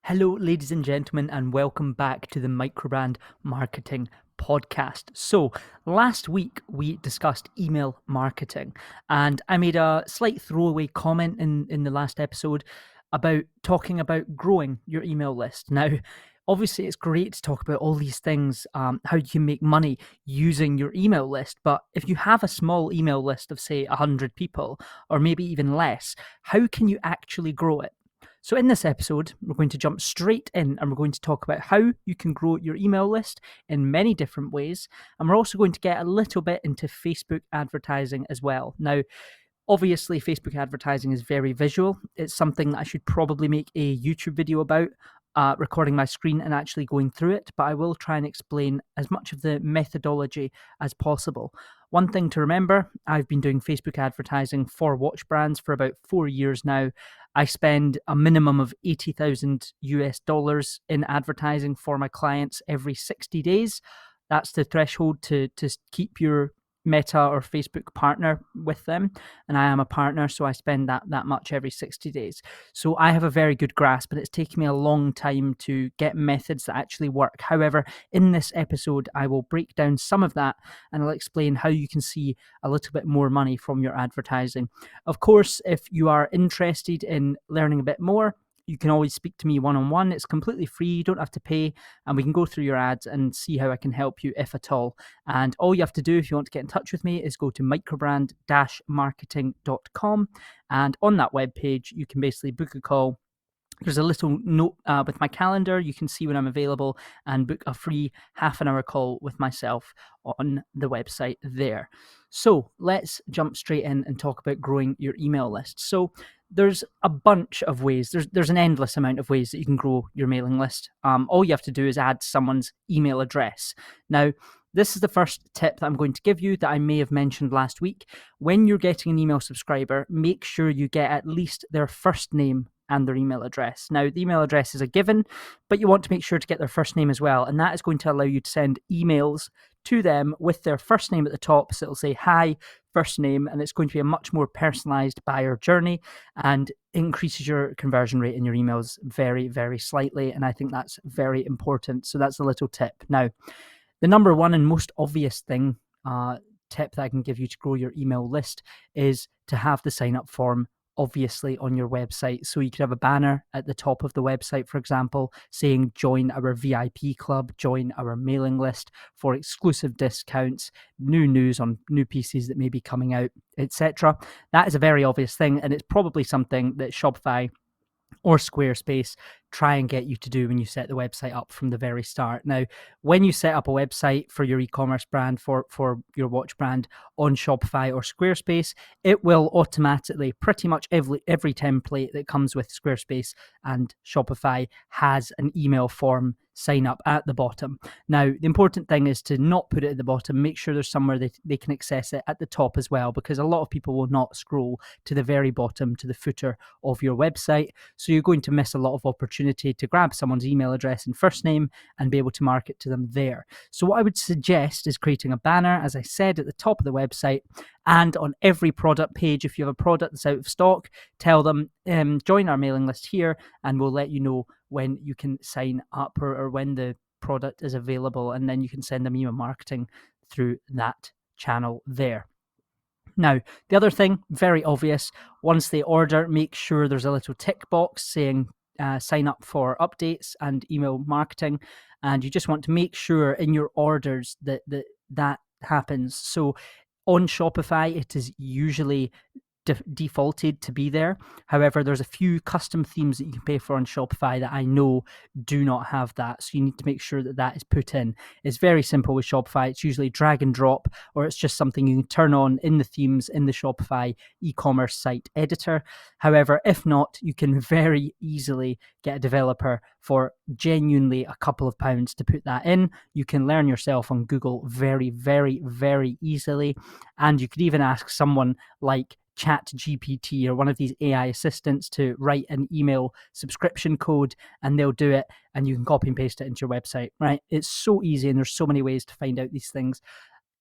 Hello, ladies and gentlemen, and welcome back to the Microbrand Marketing Podcast. So, last week we discussed email marketing, and I made a slight throwaway comment in the last episode about talking about growing your email list. Now, obviously, it's great to talk about all these things, how you can make money using your email list. But if you have a small email list of, say, 100 people, or maybe even less, how can you actually grow it? So, in this episode, we're going to jump straight in and we're going to talk about how you can grow your email list in many different ways. And we're also going to get a little bit into Facebook advertising as well. Now, obviously, Facebook advertising is very visual. It's something that I should probably make a YouTube video about, recording my screen and actually going through it, but I will try and explain as much of the methodology as possible. One thing to remember, I've been doing Facebook advertising for watch brands for about 4 years now. I spend a minimum of 80,000 US dollars in advertising for my clients every 60 days. That's the threshold to keep your Meta or Facebook partner with them, and I am a partner, so I spend that much every 60 days. So I have a very good grasp, but it's taken me a long time to get methods that actually work. However, in this episode, I will break down some of that and I'll explain how you can see a little bit more money from your advertising. Of course, if you are interested in learning a bit more, you can always speak to me one-on-one. It's completely free. You don't have to pay, and we can go through your ads and see how I can help you, if at all. And all you have to do if you want to get in touch with me is go to microbrand-marketing.com, and on that webpage, you can basically book a call. There's a little note with my calendar. You can see when I'm available and book a free half-an-hour call with myself on the website there. So let's jump straight in and talk about growing your email list. So there's a bunch of ways. There's an endless amount of ways that you can grow your mailing list. All you have to do is add someone's email address. Now, this is the first tip that I'm going to give you that I may have mentioned last week. When you're getting an email subscriber, make sure you get at least their first name and their email address. Now, the email address is a given, but you want to make sure to get their first name as well. And that is going to allow you to send emails to them with their first name at the top. So it'll say, hi, first name, and it's going to be a much more personalized buyer journey and increases your conversion rate in your emails very, very slightly. And I think that's very important. So that's a little tip. Now, the number one and most obvious thing, tip that I can give you to grow your email list is to have the sign up form obviously on your website. So you could have a banner at the top of the website, for example, saying join our VIP club, join our mailing list for exclusive discounts, new news on new pieces that may be coming out, etc. That is a very obvious thing, and it's probably something that Shopify or Squarespace try and get you to do when you set the website up from the very start. Now, when you set up a website for your e-commerce brand, for your watch brand on Shopify or Squarespace, it will automatically, pretty much every template that comes with Squarespace and Shopify has an email form sign up at the bottom. Now, the important thing is to not put it at the bottom. Make sure there's somewhere they can access it at the top as well, because a lot of people will not scroll to the very bottom, to the footer of your website. So you're going to miss a lot of opportunity to grab someone's email address and first name and be able to market to them there. So what I would suggest is creating a banner, as I said, at the top of the website, and on every product page. If you have a product that's out of stock, tell them, join our mailing list here, and we'll let you know when you can sign up or when the product is available, and then you can send them email marketing through that channel there. Now, the other thing, very obvious, once they order, make sure there's a little tick box saying sign up for updates and email marketing, and you just want to make sure in your orders that happens. So on Shopify, it is usually defaulted to be there. However, there's a few custom themes that you can pay for on Shopify that I know do not have that. So you need to make sure that that is put in. It's very simple with Shopify. It's usually drag and drop, or it's just something you can turn on in the themes in the Shopify e-commerce site editor. However, if not, you can very easily get a developer for genuinely a couple of pounds to put that in. You can learn yourself on Google very, very, very easily. And you could even ask someone like ChatGPT or one of these AI assistants to write an email subscription code, and they'll do it, and you can copy and paste it into your website, right? It's so easy, and there's so many ways to find out these things.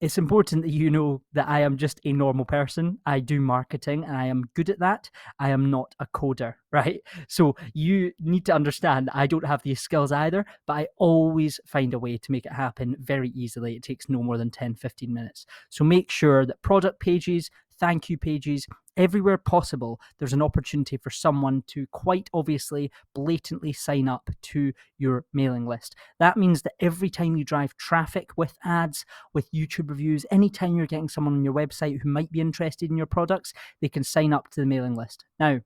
it's important that you know that I am just a normal person. I do marketing and I am good at that. I am not a coder, right? So you need to understand I don't have these skills either, but I always find a way to make it happen very easily. It takes no more than 10-15 minutes. So make sure that product pages, thank you pages, everywhere possible, there's an opportunity for someone to quite obviously, blatantly sign up to your mailing list. That means that every time you drive traffic with ads, with YouTube reviews, anytime you're getting someone on your website who might be interested in your products, they can sign up to the mailing list. Now,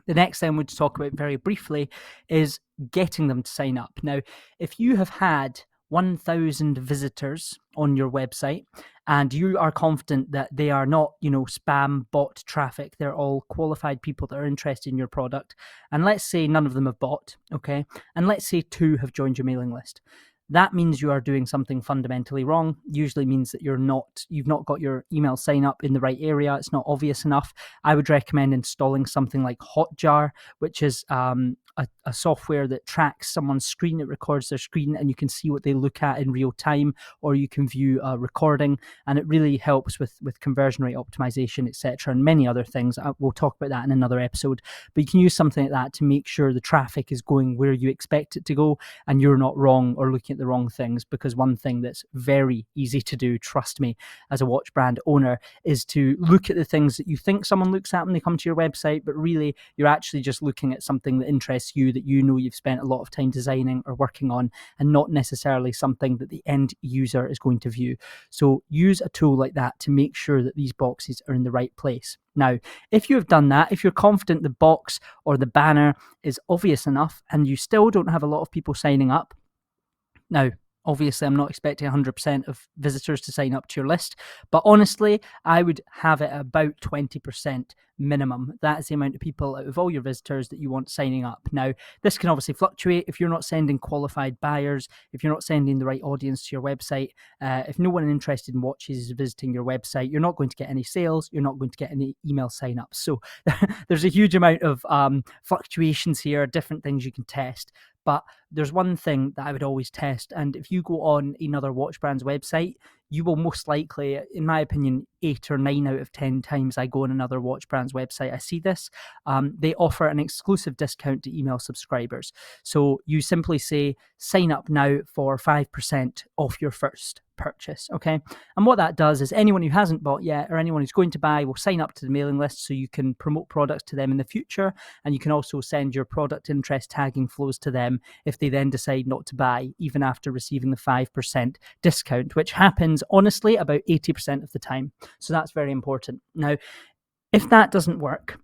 the next thing we'll talk about very briefly is getting them to sign up. Now, if you have had 1,000 visitors on your website and you are confident that they are not, spam bot traffic, they're all qualified people that are interested in your product, and let's say none of them have bought, okay, and let's say 2 have joined your mailing list, that means you are doing something fundamentally wrong. Usually means that you've not got your email sign up in the right area. It's not obvious enough. I would recommend installing something like Hotjar, which is a software that tracks someone's screen. It records their screen and you can see what they look at in real time, or you can view a recording, and it really helps with conversion rate optimization, etc., and many other things. We'll talk about that in another episode, but you can use something like that to make sure the traffic is going where you expect it to go and you're not wrong or looking at the wrong things. Because one thing that's very easy to do, trust me, as a watch brand owner, is to look at the things that you think someone looks at when they come to your website, but really you're actually just looking at something that interests you, that you know you've spent a lot of time designing or working on, and not necessarily something that the end user is going to view. So use a tool like that to make sure that these boxes are in the right place. Now, if you have done that, if you're confident the box or the banner is obvious enough and you still don't have a lot of people signing up, now, obviously, I'm not expecting 100% of visitors to sign up to your list, but honestly, I would have it about 20% minimum. That is the amount of people out of all your visitors that you want signing up. Now, this can obviously fluctuate if you're not sending qualified buyers, if you're not sending the right audience to your website, if no one interested in watches is visiting your website, you're not going to get any sales, you're not going to get any email sign-ups. So there's a huge amount of fluctuations here, different things you can test. But there's one thing that I would always test, and if you go on another watch brand's website, you will most likely, in my opinion, 8 or 9 out of 10 times I go on another watch brand's website, I see this. They offer an exclusive discount to email subscribers. So you simply say, sign up now for 5% off your first purchase, okay? And what that does is anyone who hasn't bought yet or anyone who's going to buy will sign up to the mailing list, so you can promote products to them in the future, and you can also send your product interest tagging flows to them if they then decide not to buy, even after receiving the 5% discount, which happens honestly about 80% of the time. So that's very important. Now, if that doesn't work,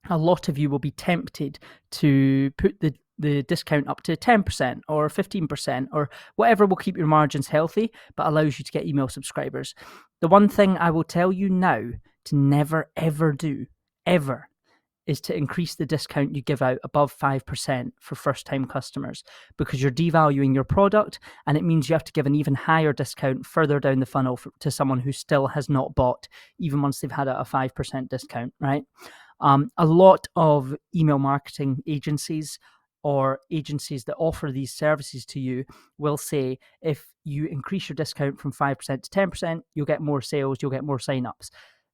a lot of you will be tempted to put the discount up to 10% or 15% or whatever will keep your margins healthy but allows you to get email subscribers. The one thing I will tell you now to never ever do, ever, is to increase the discount you give out above 5% for first-time customers, because you're devaluing your product, and it means you have to give an even higher discount further down the funnel to someone who still has not bought, even once they've had a 5% discount, right? A lot of email marketing agencies or agencies that offer these services to you will say, if you increase your discount from 5% to 10%, you'll get more sales, you'll get more signups.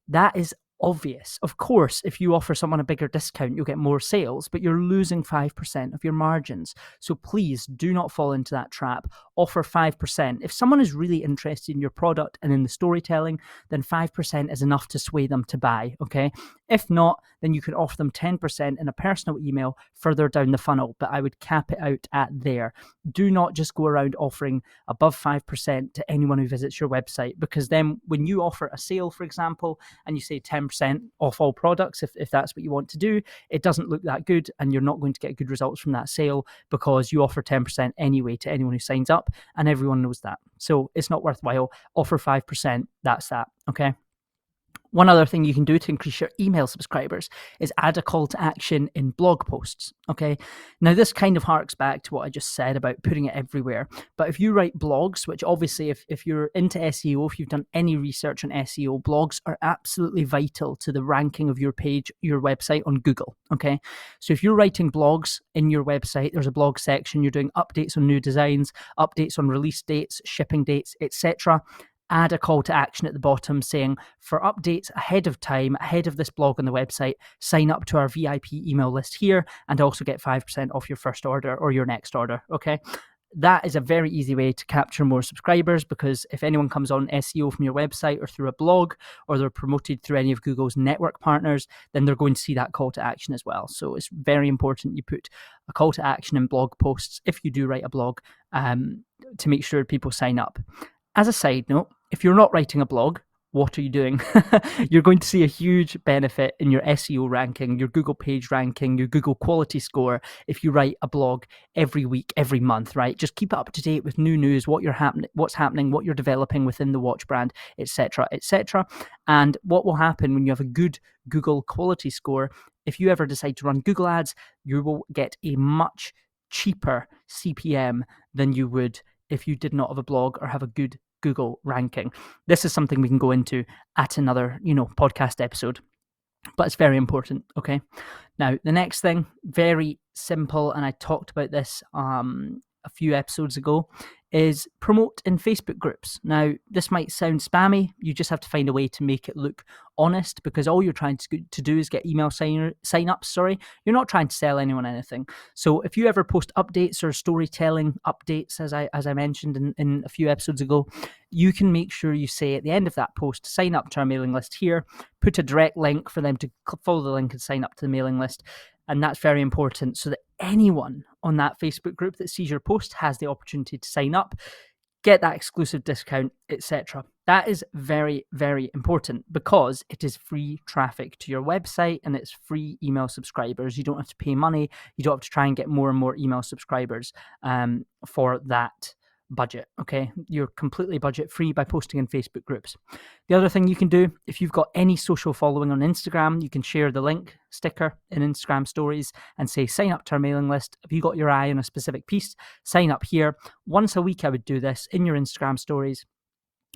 That is obvious. Of course, if you offer someone a bigger discount, you'll get more sales, but you're losing 5% of your margins. So please do not fall into that trap. Offer 5%. If someone is really interested in your product and in the storytelling, then 5% is enough to sway them to buy, okay? If not, then you can offer them 10% in a personal email further down the funnel, but I would cap it out at there. Do not just go around offering above 5% to anyone who visits your website, because then when you offer a sale, for example, and you say 10% off all products, if that's what you want to do, it doesn't look that good, and you're not going to get good results from that sale because you offer 10% anyway to anyone who signs up, and everyone knows that. So it's not worthwhile. Offer 5%. That's that, okay? One other thing you can do to increase your email subscribers is add a call to action in blog posts, okay? Now, this kind of harks back to what I just said about putting it everywhere. But if you write blogs, which obviously if you're into SEO, if you've done any research on SEO, blogs are absolutely vital to the ranking of your page, your website on Google, okay? So if you're writing blogs in your website, there's a blog section, you're doing updates on new designs, updates on release dates, shipping dates, etc., add a call to action at the bottom saying, for updates ahead of time, ahead of this blog on the website, sign up to our VIP email list here and also get 5% off your first order or your next order. Okay. That is a very easy way to capture more subscribers, because if anyone comes on SEO from your website or through a blog, or they're promoted through any of Google's network partners, then they're going to see that call to action as well. So it's very important you put a call to action in blog posts if you do write a blog, to make sure people sign up. As a side note, if you're not writing a blog, what are you doing? You're going to see a huge benefit in your SEO ranking, your Google page ranking, your Google quality score if you write a blog every week, every month, right? Just keep up to date with new news, what's happening, what you're developing within the watch brand, etc., etc. And what will happen when you have a good Google quality score, if you ever decide to run Google ads, you will get a much cheaper CPM than you would if you did not have a blog or have a good Google ranking. This is something we can go into at another, podcast episode, but it's very important. Okay. Now, the next thing, very simple, and I talked about this a few episodes ago, is promote in Facebook groups. Now, this might sound spammy. You just have to find a way to make it look honest, because all you're trying to do is get email sign-ups. You're not trying to sell anyone anything. So if you ever post updates or storytelling updates, as I mentioned in a few episodes ago, you can make sure you say at the end of that post, sign up to our mailing list here, put a direct link for them to follow the link and sign up to the mailing list. And that's very important, so that anyone on that Facebook group that sees your post has the opportunity to sign up, get that exclusive discount, etc. That is very, very important, because it is free traffic to your website and it's free email subscribers. You don't have to pay money. You don't have to try and get more and more email subscribers for that budget. Okay, you're completely budget free by posting in Facebook groups. The other thing you can do, if you've got any social following on Instagram, you can share the link sticker in Instagram stories and say, sign up to our mailing list. If you got your eye on a specific piece, sign up here. Once a week I would do this in your Instagram stories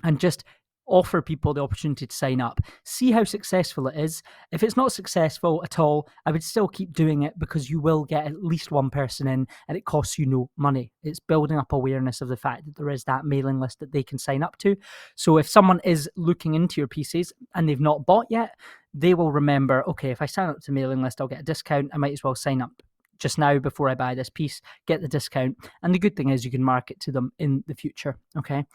and just offer people the opportunity to sign up. See how successful it is. If it's not successful at all, I would still keep doing it, because you will get at least one person in and it costs you no money. It's building up awareness of the fact that there is that mailing list that they can sign up to. So if someone is looking into your pieces and they've not bought yet, they will remember, okay, if I sign up to the mailing list, I'll get a discount. I might as well sign up just now before I buy this piece, get the discount. And the good thing is you can market to them in the future. Okay.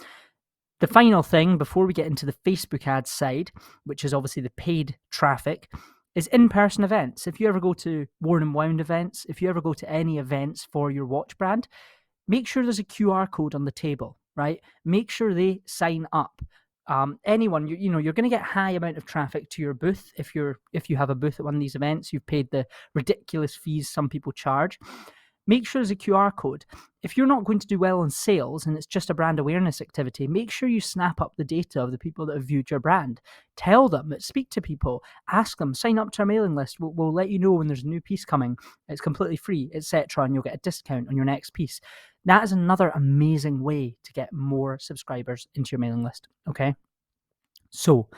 The final thing before we get into the Facebook ads side, which is obviously the paid traffic, is in-person events. If you ever go to Worn and Wound events, if you ever go to any events for your watch brand, make sure there's a QR code on the table, right? Make sure they sign up. Anyone, you're going to get high amount of traffic to your booth. If you have a booth at one of these events, you've paid the ridiculous fees some people charge. Make sure there's a QR code. If you're not going to do well in sales and it's just a brand awareness activity, make sure you snap up the data of the people that have viewed your brand. Tell them, speak to people, ask them, sign up to our mailing list. We'll let you know when there's a new piece coming. It's completely free, etc. And you'll get a discount on your next piece. That is another amazing way to get more subscribers into your mailing list. Okay. So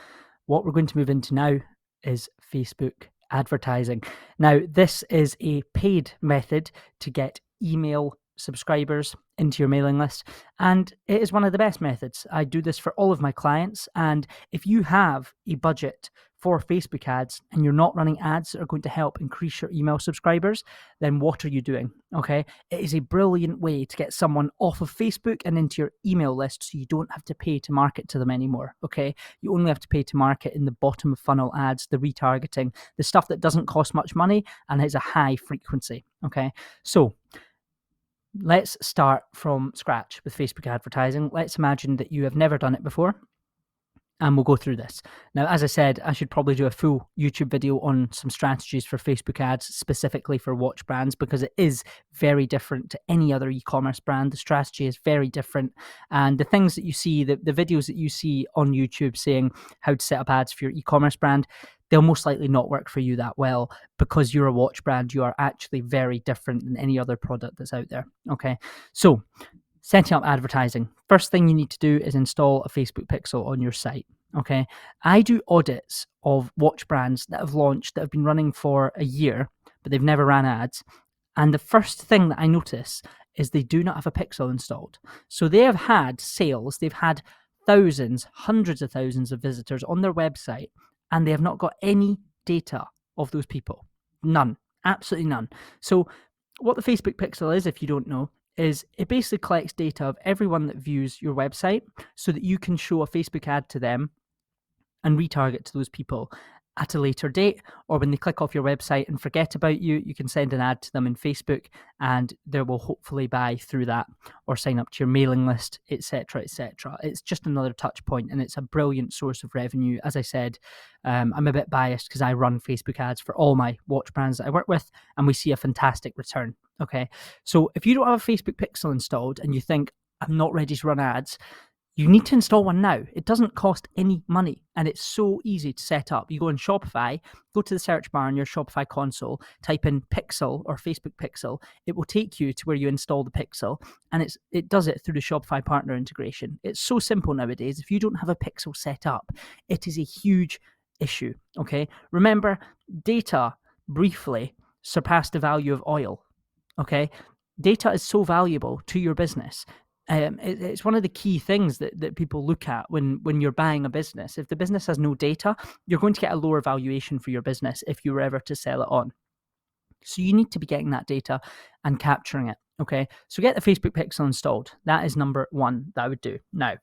what we're going to move into now is Facebook advertising. Now, this is a paid method to get email subscribers into your mailing list, and it is one of the best methods. I do this for all of my clients, and if you have a budget for Facebook ads and you're not running ads that are going to help increase your email subscribers, then what are you doing? Okay, it is a brilliant way to get someone off of Facebook and into your email list, so you don't have to pay to market to them anymore. Okay, you only have to pay to market in the bottom of funnel ads, the retargeting, the stuff that doesn't cost much money and has a high frequency. Okay, so let's start from scratch with Facebook advertising. Let's imagine that you have never done it before, and we'll go through this. Now, as I said, I should probably do a full YouTube video on some strategies for Facebook ads, specifically for watch brands, because it is very different to any other e-commerce brand. The strategy is very different. And the things that you see, the videos that you see on YouTube saying how to set up ads for your e-commerce brand, they'll most likely not work for you that well, because you're a watch brand. You are actually very different than any other product that's out there. Okay, so setting up advertising. First thing you need to do is install a Facebook pixel on your site. Okay, I do audits of watch brands that have launched, that have been running for a year, but they've never ran ads. And the first thing that I notice is they do not have a pixel installed. So they have had sales, they've had thousands, hundreds of thousands of visitors on their website, and they have not got any data of those people. None. Absolutely none. So what the Facebook pixel is, if you don't know, is it basically collects data of everyone that views your website so that you can show a Facebook ad to them and retarget to those people at a later date, or when they click off your website and forget about you, you can send an ad to them in Facebook and they will hopefully buy through that or sign up to your mailing list, etc., etc. It's just another touch point and it's a brilliant source of revenue. As I said, I'm a bit biased because I run Facebook ads for all my watch brands that I work with and we see a fantastic return. Okay, so if you don't have a Facebook pixel installed and you think, I'm not ready to run ads, you need to install one now. It doesn't cost any money and it's so easy to set up. You go in Shopify, go to the search bar in your Shopify console, type in Pixel or Facebook Pixel. It will take you to where you install the Pixel and it does it through the Shopify partner integration. It's so simple nowadays. If you don't have a Pixel set up, it is a huge issue, okay? Remember, data briefly surpassed the value of oil, okay? Data is so valuable to your business. It's one of the key things that people look at when you're buying a business. If the business has no data, you're going to get a lower valuation for your business if you were ever to sell it on. So you need to be getting that data and capturing it. Okay, so get the Facebook pixel installed. That is number one that I would do. Now,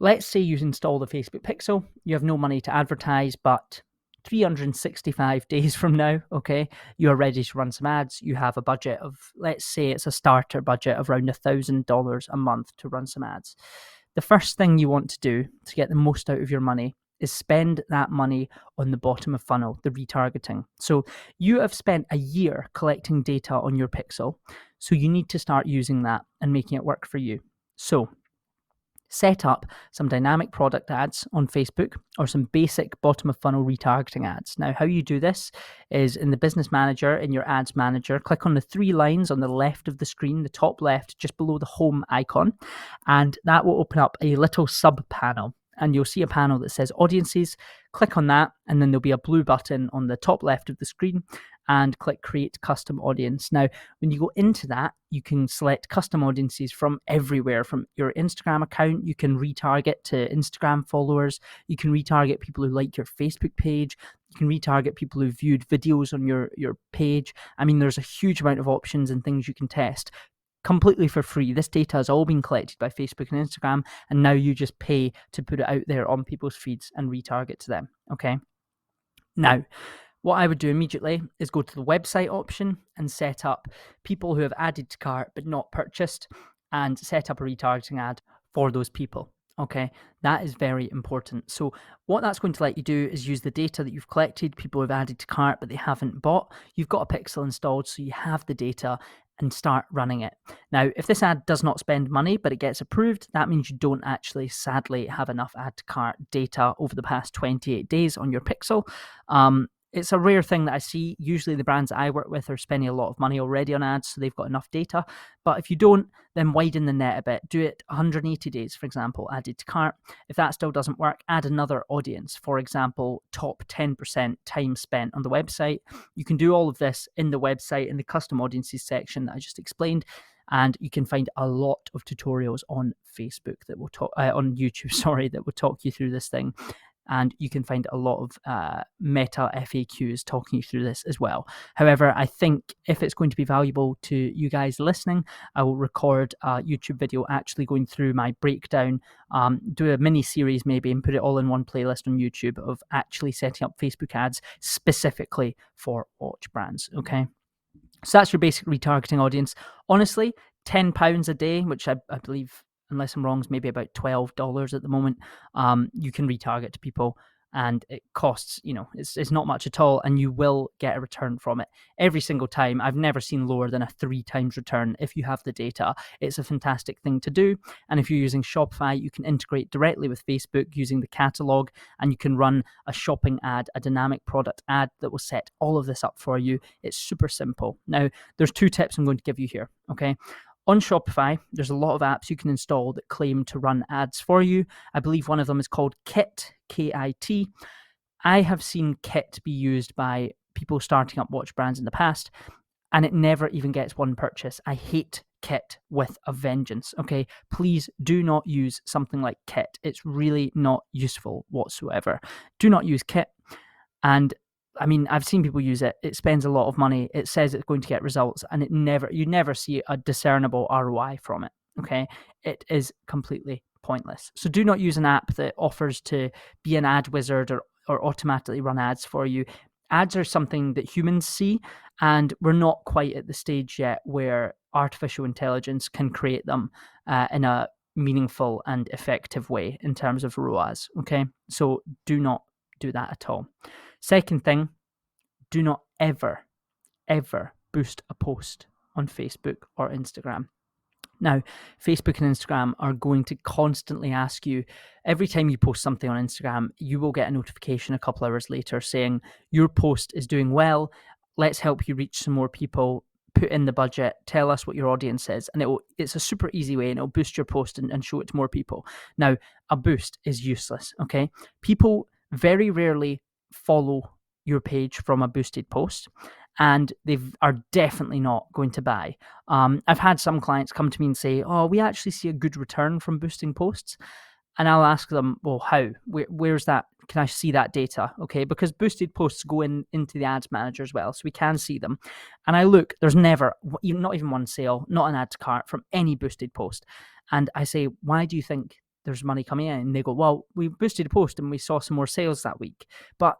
let's say you install the Facebook pixel. You have no money to advertise, but 365 days from now, okay, you're ready to run some ads. You have a budget of, let's say it's a starter budget of around $1,000 a month to run some ads. The first thing you want to do to get the most out of your money is spend that money on the bottom of funnel, the retargeting. So you have spent a year collecting data on your pixel, so you need to start using that and making it work for you. So set up some dynamic product ads on Facebook or some basic bottom of funnel retargeting ads. Now, how you do this is in the business manager, in your ads manager, click on the three lines on the left of the screen, the top left, just below the home icon, and that will open up a little sub panel. And you'll see a panel that says audiences. Click on that, and then there'll be a blue button on the top left of the screen and click create custom audience. Now, when you go into that, you can select custom audiences from everywhere. From your Instagram account, you can retarget to Instagram followers. You can retarget people who like your Facebook page. You can retarget people who viewed videos on your page. I mean, there's a huge amount of options and things you can test completely for free. This data has all been collected by Facebook and Instagram, and now you just pay to put it out there on people's feeds and retarget to them. Okay. Now, what I would do immediately is go to the website option and set up people who have added to cart but not purchased, and set up a retargeting ad for those people. Okay, that is very important. So what that's going to let you do is use the data that you've collected, people who have added to cart but they haven't bought. You've got a pixel installed, so you have the data, and start running it. Now, if this ad does not spend money, but it gets approved, that means you don't actually, sadly, have enough add to cart data over the past 28 days on your pixel. It's a rare thing that I see. Usually the brands that I work with are spending a lot of money already on ads, so they've got enough data. But if you don't, then widen the net a bit. Do it 180 days, for example, added to cart. If that still doesn't work, add another audience. For example, top 10% time spent on the website. You can do all of this in the website in the custom audiences section that I just explained. And you can find a lot of tutorials on Facebook that will talk, on YouTube, sorry, that will talk you through this thing. And you can find a lot of meta FAQs talking you through this as well. However, I think if it's going to be valuable to you guys listening, I will record a YouTube video actually going through my breakdown, do a mini series maybe and put it all in one playlist on YouTube of actually setting up Facebook ads specifically for watch brands, okay? So that's your basic retargeting audience. Honestly, £10 a day, which I believe, unless I'm wrong, is maybe about $12 at the moment. You can retarget to people, and it costs, it's not much at all, and you will get a return from it every single time. I've never seen lower than a 3 times return if you have the data. It's a fantastic thing to do. And if you're using Shopify, you can integrate directly with Facebook using the catalog, and you can run a shopping ad, a dynamic product ad that will set all of this up for you. It's super simple. Now, there's 2 tips I'm going to give you here, okay? On Shopify, there's a lot of apps you can install that claim to run ads for you. I believe one of them is called Kit, K-I-T. I have seen Kit be used by people starting up watch brands in the past, and it never even gets one purchase. I hate Kit with a vengeance. Okay, please do not use something like Kit. It's really not useful whatsoever. Do not use Kit. And I mean, I've seen people use it. It spends a lot of money. It says it's going to get results, and you never see a discernible ROI from it. Okay, it is completely pointless. So do not use an app that offers to be an ad wizard or automatically run ads for you. Ads are something that humans see, and we're not quite at the stage yet where artificial intelligence can create them in a meaningful and effective way in terms of ROAS. Okay, so do not do that at all. Second thing, do not ever boost a post on Facebook or Instagram. Now, Facebook and Instagram are going to constantly ask you, every time you post something on Instagram, you will get a notification a couple hours later saying, your post is doing well, let's help you reach some more people, put in the budget, tell us what your audience is. And it's a super easy way, and it'll boost your post and show it to more people. Now, a boost is useless, okay? People very rarely follow your page from a boosted post, and they are definitely not going to buy. I've had some clients come to me and say, oh, we actually see a good return from boosting posts. And I'll ask them, well, how? Where's that? Can I see that data? Okay, because boosted posts go into the ads manager as well, so we can see them. And I look, there's never, not even one sale, not an add to cart from any boosted post. And I say, why do you think there's money coming in? And they go, well, we boosted a post and we saw some more sales that week. But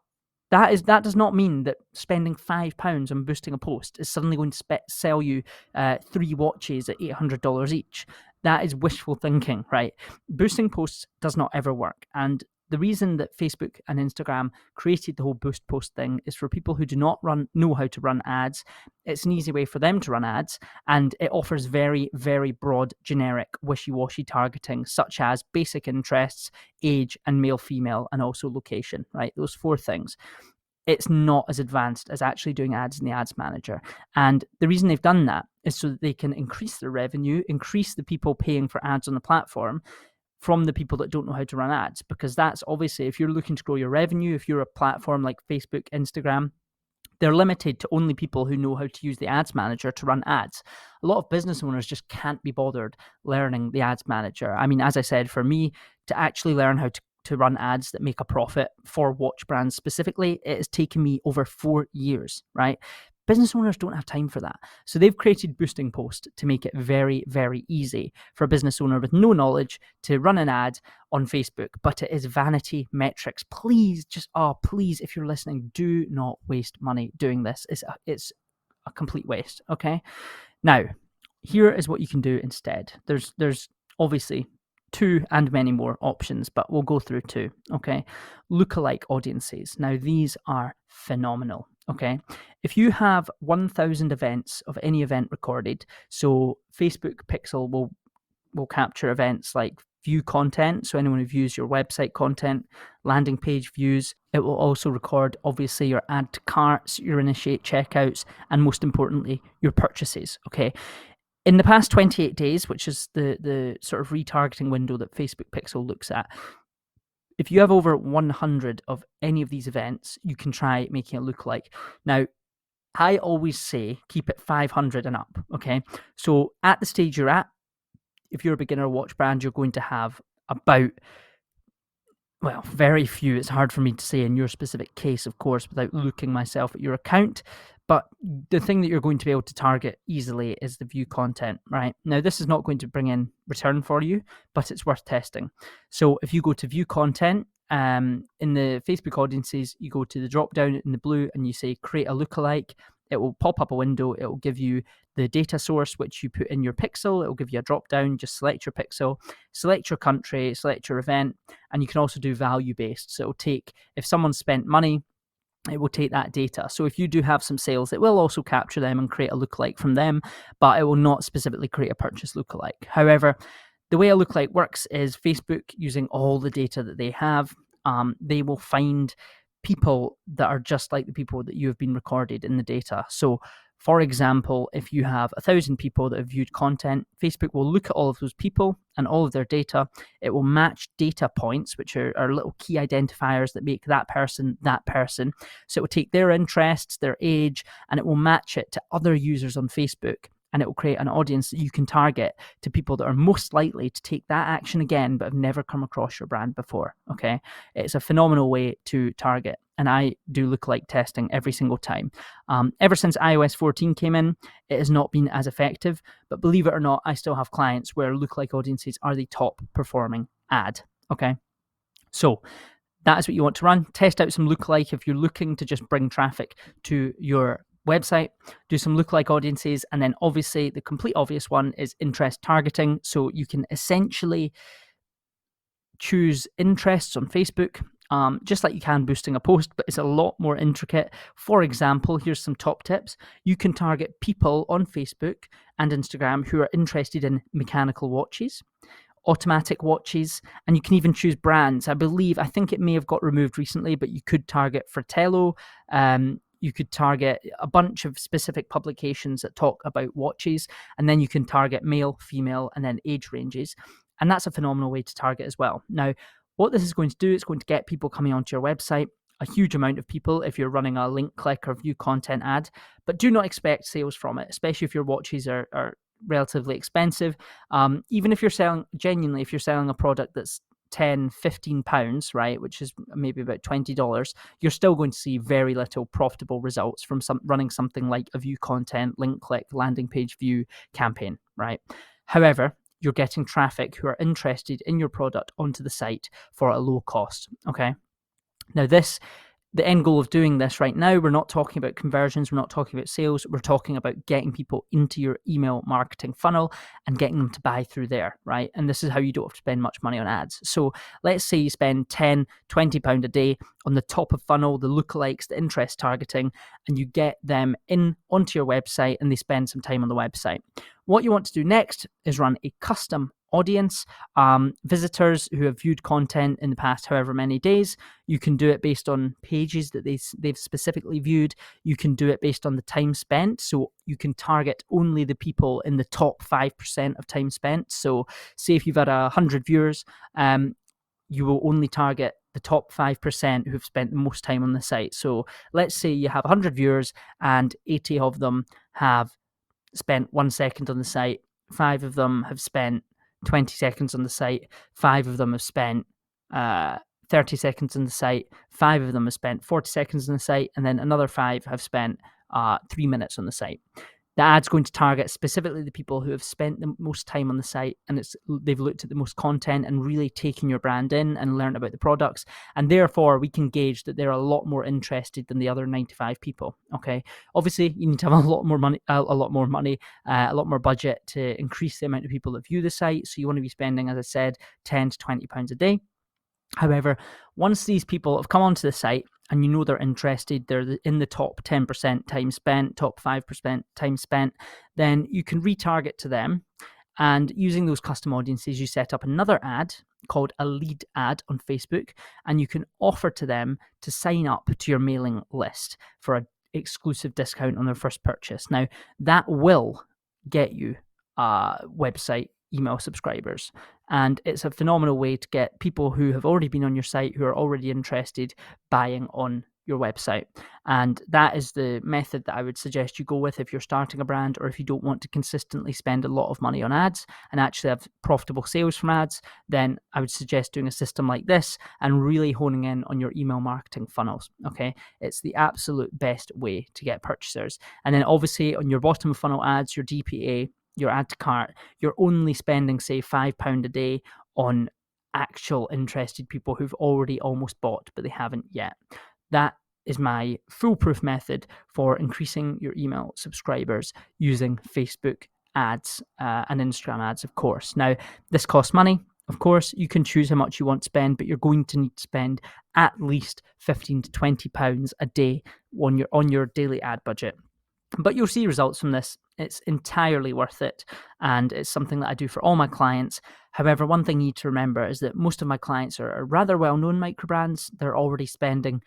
that does not mean that spending £5 on boosting a post is suddenly going to sell you 3 watches at $800 each. That is wishful thinking, right? Boosting posts does not ever work. And the reason that Facebook and Instagram created the whole boost post thing is for people who do not know how to run ads. It's an easy way for them to run ads, and it offers very, very broad, generic, wishy-washy targeting, such as basic interests, age, and male-female, and also location, right? Those 4 things. It's not as advanced as actually doing ads in the ads manager. And the reason they've done that is so that they can increase their revenue, increase the people paying for ads on the platform from the people that don't know how to run ads. Because that's obviously, if you're looking to grow your revenue, if you're a platform like Facebook, Instagram, they're limited to only people who know how to use the ads manager to run ads. A lot of business owners just can't be bothered learning the ads manager. I mean, as I said, for me to actually learn how to run ads that make a profit for watch brands specifically, it has taken me over 4 years, right? Business owners don't have time for that. So they've created Boosting Post to make it very, very easy for a business owner with no knowledge to run an ad on Facebook, but it is vanity metrics. Please, please, if you're listening, do not waste money doing this. It's a complete waste, okay? Now, here is what you can do instead. There's obviously 2 and many more options, but we'll go through 2, okay? Lookalike audiences. Now, these are phenomenal, okay? If you have 1,000 events of any event recorded, so Facebook Pixel will capture events like view content, so anyone who views your website content, landing page views. It will also record, obviously, your add to carts, your initiate checkouts, and most importantly, your purchases, okay? In the past 28 days, which is the sort of retargeting window that Facebook Pixel looks at, if you have over 100 of any of these events, you can try making a lookalike. Now, I always say keep it 500 and up, okay? So at the stage you're at, if you're a beginner watch brand, you're going to have about, well, very few. It's hard for me to say in your specific case, of course, without looking myself at your account. But the thing that you're going to be able to target easily is the view content, right? Now, this is not going to bring in return for you, but it's worth testing. So if you go to view content, in the Facebook audiences, you go to the drop down in the blue and you say create a lookalike. It will pop up a window. It will give you the data source, which you put in your pixel. It will give you a drop down. Just select your pixel, select your country, select your event, and you can also do value based. So it'll take, if someone spent money, it will take that data. So if you do have some sales, it will also capture them and create a lookalike from them, but it will not specifically create a purchase lookalike. However, the way a lookalike works is Facebook, using all the data that they have, they will find people that are just like the people that you have been recorded in the data. So for example, if you have 1,000 people that have viewed content, Facebook will look at all of those people and all of their data. It will match data points, which are little key identifiers that make that person that person. So it will take their interests, their age, and it will match it to other users on Facebook. and it will create an audience that you can target to people that are most likely to take that action again, but have never come across your brand before. Okay. It's a phenomenal way to target. And I do lookalike testing every single time. Ever since iOS 14 came in, it has not been as effective. But believe it or not, I still have clients where lookalike audiences are the top performing ad. Okay. So that is what you want to run. Test out some lookalike if you're looking to just bring traffic to your website. Do some lookalike audiences. And then obviously the complete obvious one is interest targeting. So you can essentially choose interests on Facebook, just like you can boosting a post, but it's a lot more intricate. For example, here's some top tips. You can target people on Facebook and Instagram who are interested in mechanical watches, automatic watches, and you can even choose brands. I think it may have got removed recently, but you could target Fratello. You could target a bunch of specific publications that talk about watches, and then you can target male, female, and then age ranges. And that's a phenomenal way to target as well. Now, what this is going to do, it's going to get people coming onto your website, a huge amount of people if you're running a link click or view content ad, but do not expect sales from it, especially if your watches are relatively expensive. Even if you're selling a product that's 10, 15 pounds, right, which is maybe about $20, you're still going to see very little profitable results from running something like a view content, link click, landing page view campaign, right? However, you're getting traffic who are interested in your product onto the site for a low cost. Okay. Now, the end goal of doing this right now, we're not talking about conversions, we're not talking about sales, we're talking about getting people into your email marketing funnel and getting them to buy through there, right? And this is how you don't have to spend much money on ads. So let's say you spend 10, 20 pound a day on the top of funnel, the lookalikes, the interest targeting, and you get them in onto your website and they spend some time on the website. What you want to do next is run a custom audience, visitors who have viewed content in the past however many days. You can do it based on pages that they've specifically viewed. You can do it based on the time spent. So you can target only the people in the top 5% of time spent. So say if you've had 100 viewers, you will only target the top 5% who've spent the most time on the site. So let's say you have 100 viewers and 80 of them have spent 1 second on the site. 5 of them have spent 20 seconds on the site. 5 of them have spent 30 seconds on the site. 5 of them have spent 40 seconds on the site. And then another 5 have spent 3 minutes on the site. The ad's going to target specifically the people who have spent the most time on the site, and they've looked at the most content and really taken your brand in and learned about the products. And therefore, we can gauge that they're a lot more interested than the other 95 people. Okay. Obviously, you need to have a lot more money, a lot more budget to increase the amount of people that view the site. So you want to be spending, as I said, 10 to 20 pounds a day. However, once these people have come onto the site and you know they're interested, they're in the top 10% time spent, top 5% time spent, then you can retarget to them. And using those custom audiences, you set up another ad called a lead ad on Facebook, and you can offer to them to sign up to your mailing list for an exclusive discount on their first purchase. Now, that will get you website email subscribers, and it's a phenomenal way to get people who have already been on your site, who are already interested, buying on your website. And that is the method that I would suggest you go with if you're starting a brand, or if you don't want to consistently spend a lot of money on ads and actually have profitable sales from ads. Then I would suggest doing a system like this and really honing in on your email marketing funnels. Okay, it's the absolute best way to get purchasers. And then obviously on your bottom of funnel ads, your DPA, your add to cart, you're only spending, say, £5 a day on actual interested people who've already almost bought, but they haven't yet. That is my foolproof method for increasing your email subscribers using Facebook ads and Instagram ads, of course. Now, this costs money. Of course, you can choose how much you want to spend, but you're going to need to spend at least £15 to £20 a day on your daily ad budget. But you'll see results from this. It's entirely worth it, and it's something that I do for all my clients. However, one thing you need to remember is that most of my clients are rather well-known microbrands. They're already spending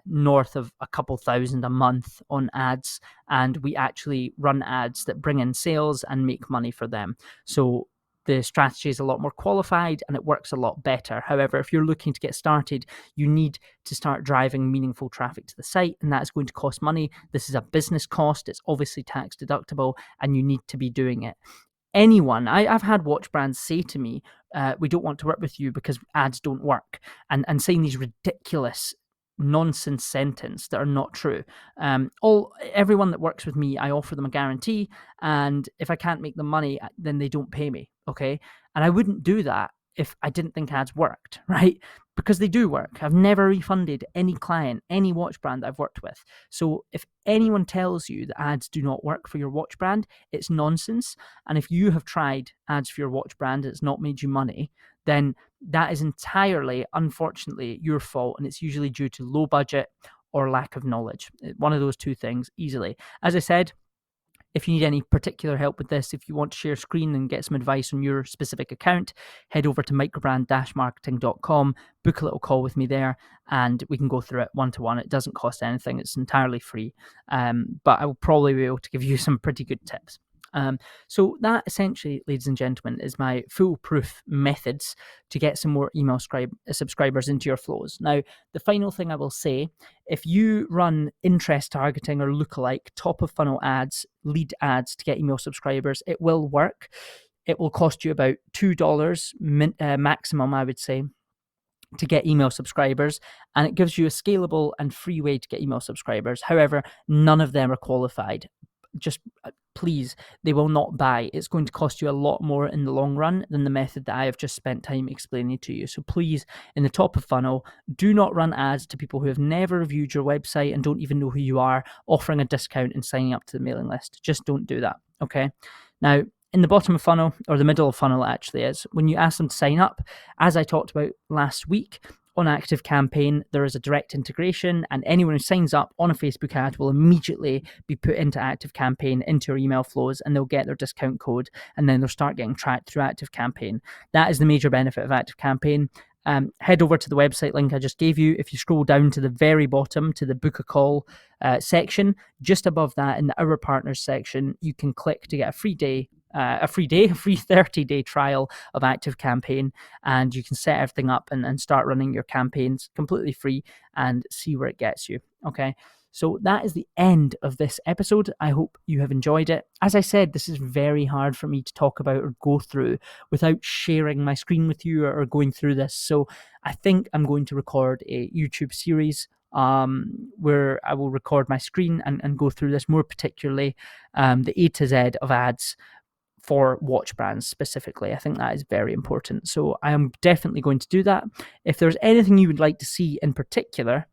north of a couple thousand a month on ads, and we actually run ads that bring in sales and make money for them. So the strategy is a lot more qualified and it works a lot better. However, if you're looking to get started, you need to start driving meaningful traffic to the site, and that is going to cost money. This is a business cost. It's obviously tax deductible, and you need to be doing it. I've had watch brands say to me, we don't want to work with you because ads don't work, and saying these ridiculous nonsense sentence that are not true. Everyone that works with me, I offer them a guarantee, and if I can't make them money, then they don't pay me. Okay, and I wouldn't do that if I didn't think ads worked, right? Because they do work. I've never refunded any client, any watch brand I've worked with. So if anyone tells you that ads do not work for your watch brand, it's nonsense. And if you have tried ads for your watch brand and it's not made you money, then that is entirely, unfortunately, your fault. And it's usually due to low budget or lack of knowledge. One of those two things easily. As I said, if you need any particular help with this, if you want to share screen and get some advice on your specific account, head over to microbrand-marketing.com, book a little call with me there, and we can go through it one-to-one. It doesn't cost anything. It's entirely free, but I will probably be able to give you some pretty good tips. So that essentially, ladies and gentlemen, is my foolproof methods to get some more email subscribers into your flows. Now, the final thing I will say, if you run interest targeting or lookalike top of funnel ads, lead ads to get email subscribers, it will work. It will cost you about $2 maximum, I would say, to get email subscribers, and it gives you a scalable and free way to get email subscribers. However, none of them are qualified. Just please, they will not buy. It's going to cost you a lot more in the long run than the method that I have just spent time explaining to you. So please, in the top of funnel, do not run ads to people who have never reviewed your website and don't even know who you are, offering a discount and signing up to the mailing list. Just don't do that, okay? Now, in the bottom of funnel, or the middle of funnel actually is, when you ask them to sign up, as I talked about last week, on ActiveCampaign, there is a direct integration, and anyone who signs up on a Facebook ad will immediately be put into ActiveCampaign, into your email flows, and they'll get their discount code, and then they'll start getting tracked through ActiveCampaign. That is the major benefit of ActiveCampaign. Head over to the website link I just gave you. If you scroll down to the very bottom to the book a call section, just above that in the Our Partners section, you can click to get a free 30-day trial of ActiveCampaign, and you can set everything up and start running your campaigns completely free and see where it gets you. Okay. So that is the end of this episode. I hope you have enjoyed it. As I said, this is very hard for me to talk about or go through without sharing my screen with you or going through this. So I think I'm going to record a YouTube series where I will record my screen and go through this more particularly, the A to Z of ads for watch brands specifically. I think that is very important. So I am definitely going to do that. If there's anything you would like to see in particular,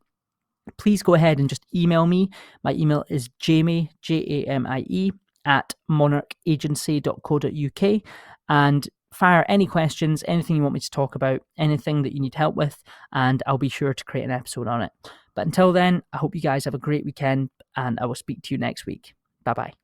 please go ahead and just email me. My email is jamie, Jamie, at monarchagency.co.uk, and fire any questions, anything you want me to talk about, anything that you need help with, and I'll be sure to create an episode on it. But until then, I hope you guys have a great weekend, and I will speak to you next week. Bye-bye.